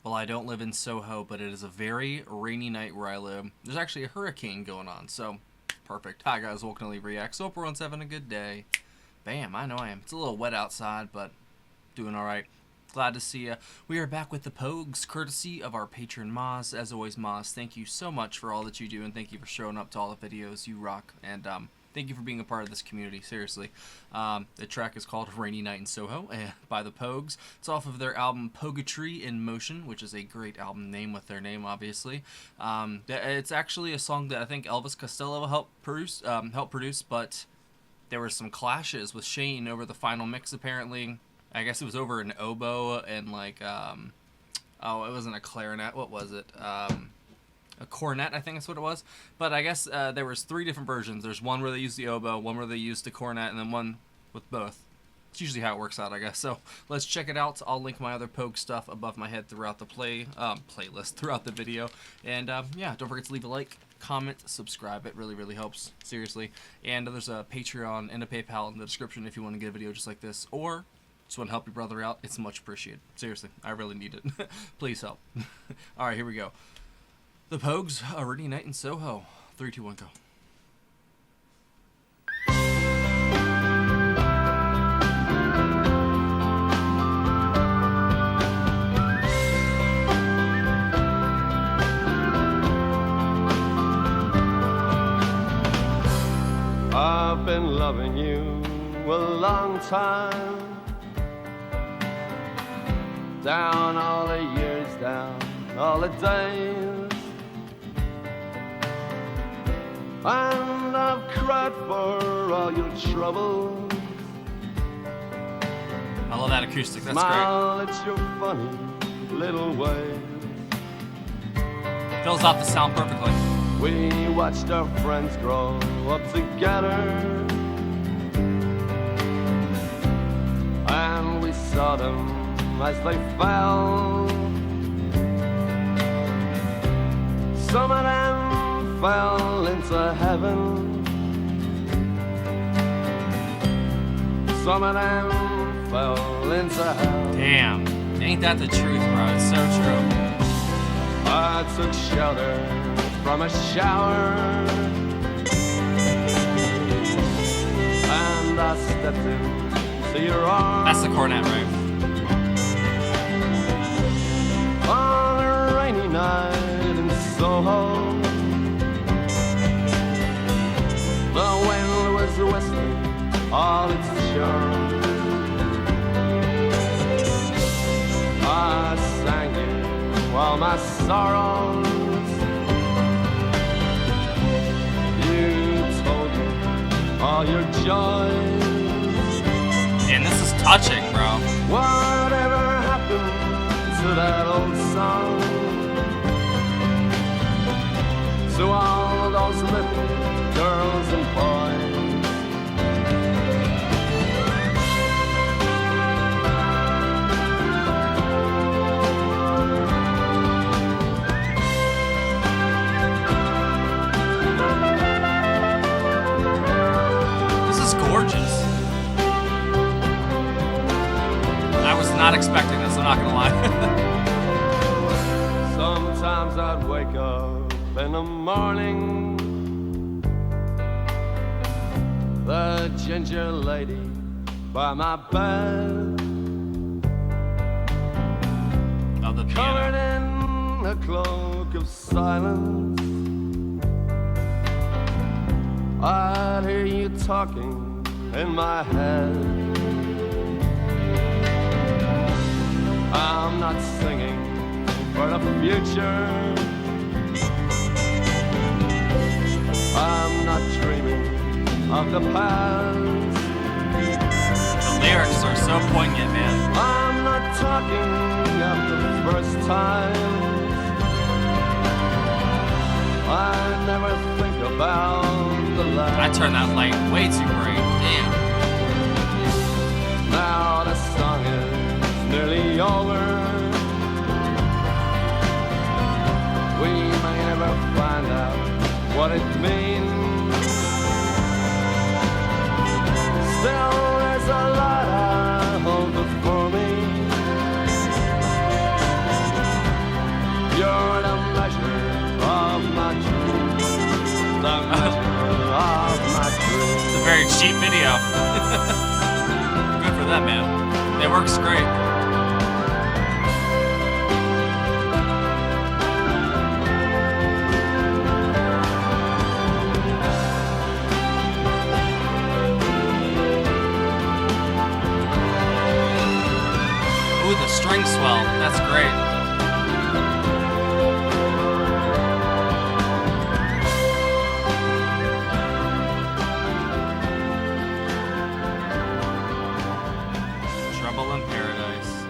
Well, I don't live in Soho, but it is a very rainy night where I live. There's actually a hurricane going on, so perfect. Hi guys, welcome to Leave React. So hope everyone's having a good day. Bam, I know I am. It's a little wet outside, but doing alright. Glad to see you. We are back with the Pogues, courtesy of our patron Moz. As always, Moz, thank you so much for all that you do, and thank you for showing up to all the videos. You rock, and thank you for being a part of this community, seriously. The track is called Rainy Night in Soho by the Pogues. It's off of their album Poetry in Motion, which is a great album name with their name, obviously. It's actually a song that I think Elvis Costello helped produce, but there were some clashes with Shane over the final mix, apparently. I guess it was over an oboe and like, oh, it wasn't a clarinet. What was it? A cornet, I think that's what it was. But I guess there was 3 different versions. There's one where they used the oboe, one where they used the cornet, and then one with both. It's usually how it works out, I guess. So let's check it out. I'll link my other Pogue stuff above my head throughout the playlist, throughout the video. And yeah, don't forget to leave a like, comment, subscribe. It really, really helps, seriously. And there's a Patreon and a PayPal in the description if you want to get a video just like this, or just want to help your brother out. It's much appreciated. Seriously, I really need it. Please help. All right, here we go. The Pogues, A Rainy Night in Soho. 3, 2, 1, go. I've been loving you a long time, down all the years, down all the days, and I've cried for all your troubles. I love that acoustic, that's Smile at your funny little ways. great. Fills out the sound perfectly. We watched our friends grow up together, and we saw them as they fell. Some of them fell into heaven, some of them fell into hell. Damn, ain't that the truth, bro? It's so true. I took shelter from a shower, and I stepped into your arms. That's the cornet, right? On a rainy night in Soho, the wind was whistling all its charm. I sang you all my sorrows, you told me all your joys. And this is touching, bro. Whatever happened to that old song, to all those little girls and boys? This is gorgeous. I was not expecting this, I'm not gonna lie. Sometimes I'd wake up in the morning, the ginger lady by my bed, Oh, the covered piano. in a cloak of silence. I'd hear you talking in my head. I'm not singing for the future, I'm not dreaming of the past. The lyrics are so poignant, man. I'm not talking of the first time, I never think about the last. I turned that light way too bright. Damn. Now the song is nearly over, we may never find out what it means. Still there's a lot I hold before me, cheap video. Good for them, man. It works great. Ooh, the string swell. That's great. Trouble in Paradise.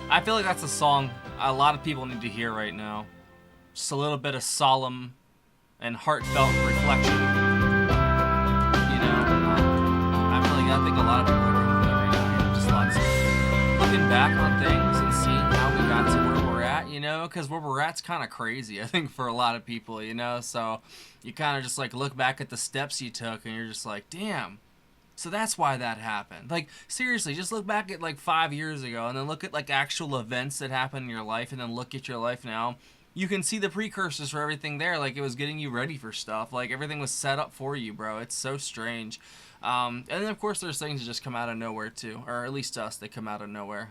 I feel like that's a song a lot of people need to hear right now. Just a little bit of solemn and heartfelt reflection. I think a lot of people are going through that right now. Just lots of looking back on things and seeing how we got to where we're at, because where we're at's kind of crazy, I think, for a lot of people, so you kind of just like look back at the steps you took and you're just like, damn, so that's why that happened. Like, seriously, just look back at like 5 years ago and then look at like actual events that happened in your life and then look at your life now. You can see the precursors for everything there. Like, it was getting you ready for stuff. Like, everything was set up for you, bro. It's so strange. And then, of course, there's things that just come out of nowhere, too. Or at least us, they come out of nowhere.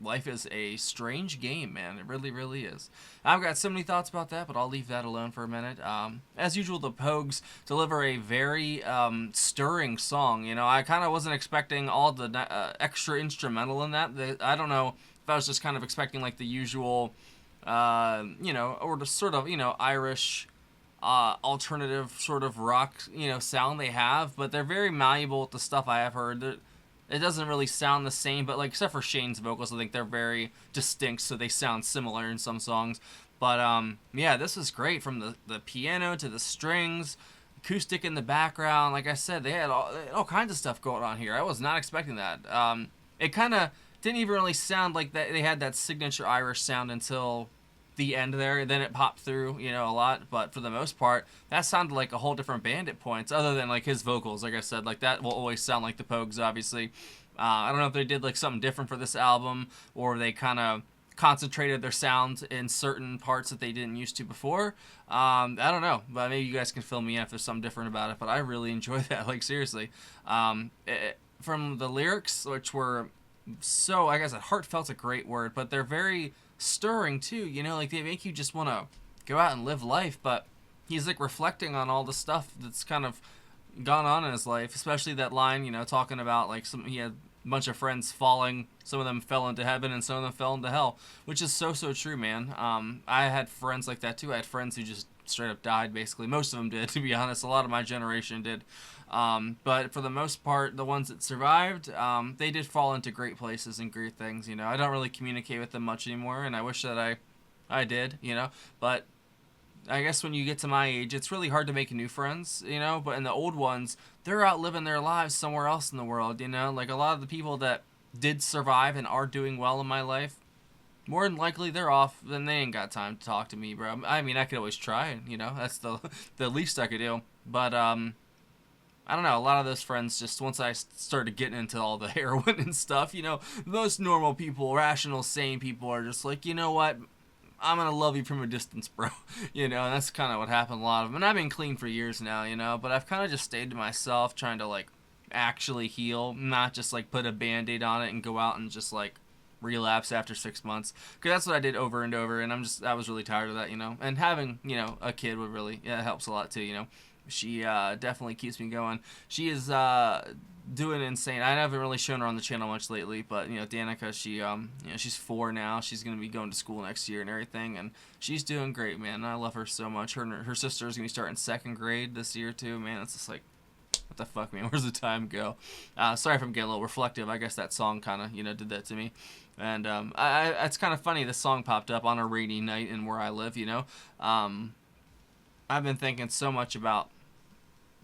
Life is a strange game, man. It really, really is. I've got so many thoughts about that, but I'll leave that alone for a minute. As usual, the Pogues deliver a very stirring song. I kind of wasn't expecting all the extra instrumental in that. I don't know if I was just kind of expecting, like, the usual... or the sort of, Irish, alternative sort of rock, sound they have, but they're very malleable with the stuff I have heard. It doesn't really sound the same, but like, except for Shane's vocals, I think they're very distinct, so they sound similar in some songs. But, yeah, this is great, from the piano to the strings, acoustic in the background. Like I said, they had all kinds of stuff going on here. I was not expecting that. It kind of didn't even really sound like that. They had that signature Irish sound until the end there. Then it popped through, a lot. But for the most part, that sounded like a whole different band at points, other than like his vocals. Like I said, like that will always sound like the Pogues, obviously. I don't know if they did like something different for this album, or they kind of concentrated their sound in certain parts that they didn't used to before. I don't know, but maybe you guys can fill me in if there's something different about it. But I really enjoy that. Like, seriously, from the lyrics, which were so, like I said, heartfelt's a great word, but they're very stirring too, like they make you just want to go out and live life. But he's like reflecting on all the stuff that's kind of gone on in his life, especially that line, talking about like he had a bunch of friends falling, some of them fell into heaven and some of them fell into hell, which is so true, man. I had friends like that too. I had friends who just straight up died, basically. Most of them did, to be honest. A lot of my generation did. But for the most part, the ones that survived, they did fall into great places and great things. I don't really communicate with them much anymore, and I wish that I did, but I guess when you get to my age, it's really hard to make new friends, but in the old ones, they're out living their lives somewhere else in the world, like a lot of the people that did survive and are doing well in my life, more than likely they're off, then they ain't got time to talk to me, bro. I mean, I could always try, that's the least I could do, but, I don't know, a lot of those friends, just once I started getting into all the heroin and stuff, most normal people, rational, sane people are just like, you know what, I'm going to love you from a distance, bro. And that's kind of what happened a lot of them. And I've been clean for years now, but I've kind of just stayed to myself, trying to, like, actually heal, not just, like, put a Band-Aid on it and go out and just, like, relapse after 6 months. Because that's what I did over and over, and I was really tired of that, And having, a kid would really, helps a lot, too, She definitely keeps me going. She is doing insane. I haven't really shown her on the channel much lately, but Danica, she she's 4 now. She's gonna be going to school next year and everything, and she's doing great, man. I love her so much. Her sister is gonna be starting 2nd grade this year too, man. It's just like, what the fuck, man? Where's the time go? Sorry if I'm getting a little reflective. I guess that song kind of did that to me, and it's kind of funny. This song popped up on a rainy night in where I live. I've been thinking so much about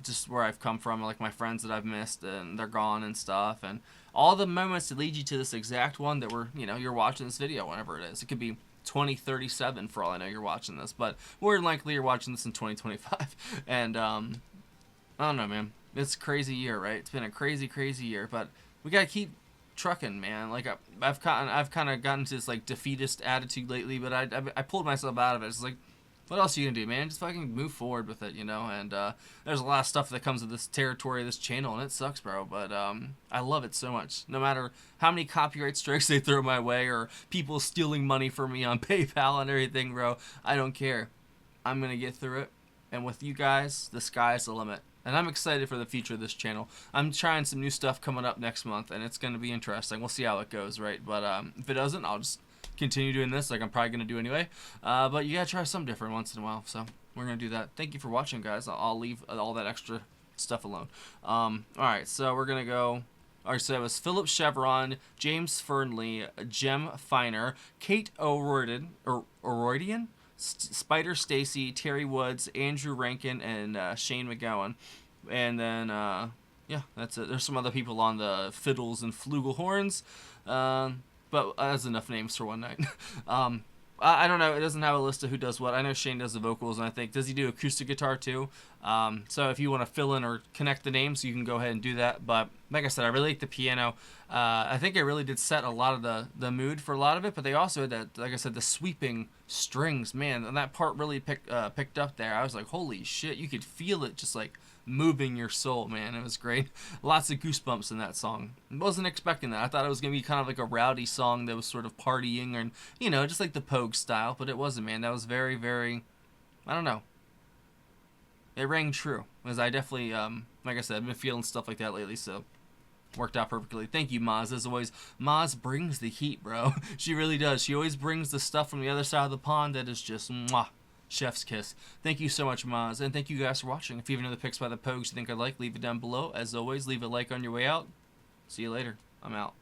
just where I've come from, like my friends that I've missed and they're gone and stuff, and all the moments that lead you to this exact one that you're watching this video whenever it is. It could be 2037 for all I know you're watching this, but more than likely you're watching this in 2025. And I don't know, man. It's a crazy year, right? It's been a crazy year, but we gotta keep trucking, man. Like I've kind of gotten to this like defeatist attitude lately, but I pulled myself out of it. It's like, what else are you gonna do, man? Just fucking move forward with it, you know. And there's a lot of stuff that comes with this territory, this channel, and it sucks, bro. But I love it so much. No matter how many copyright strikes they throw my way, or people stealing money from me on PayPal and everything, bro, I don't care. I'm gonna get through it. And with you guys, the sky's the limit. And I'm excited for the future of this channel. I'm trying some new stuff coming up next month, and it's gonna be interesting. We'll see how it goes, right? But if it doesn't, I'll just continue doing this like I'm probably going to do anyway. But you got to try something different once in a while. So we're going to do that. Thank you for watching, guys. I'll leave all that extra stuff alone. Alright, so we're going to go... Alright, so it was Philip Chevron, James Fernley, Jem Finer, Kate O'Roydian, Spider Stacy, Terry Woods, Andrew Rankin, and Shane McGowan. And then, yeah, that's it. There's some other people on the fiddles and flugelhorns. But that's enough names for one night. I don't know. It doesn't have a list of who does what. I know Shane does the vocals, and I think, does he do acoustic guitar too? So if you want to fill in or connect the names, you can go ahead and do that. But like I said, I really like the piano. I think it really did set a lot of the mood for a lot of it. But they also had that, like I said, the sweeping strings, man. And that part really picked up there. I was like, holy shit, you could feel it just like moving your soul, man. It was great. Lots of goosebumps in that song. Wasn't expecting that. I thought it was gonna be kind of like a rowdy song that was sort of partying, and you know, just like the Pogues style. But it wasn't, man. That was very, very, I don't know. It rang true, because I definitely, like I said, I've been feeling stuff like that lately, so worked out perfectly. Thank you, Maz. As always, Maz brings the heat, bro. She really does. She always brings the stuff from the other side of the pond that is just mwah. Chef's kiss. Thank you so much, Maz, and thank you guys for watching. If you have any other picks by the Pogues you think I'd like, leave it down below. As always, leave a like on your way out. See you later. I'm out.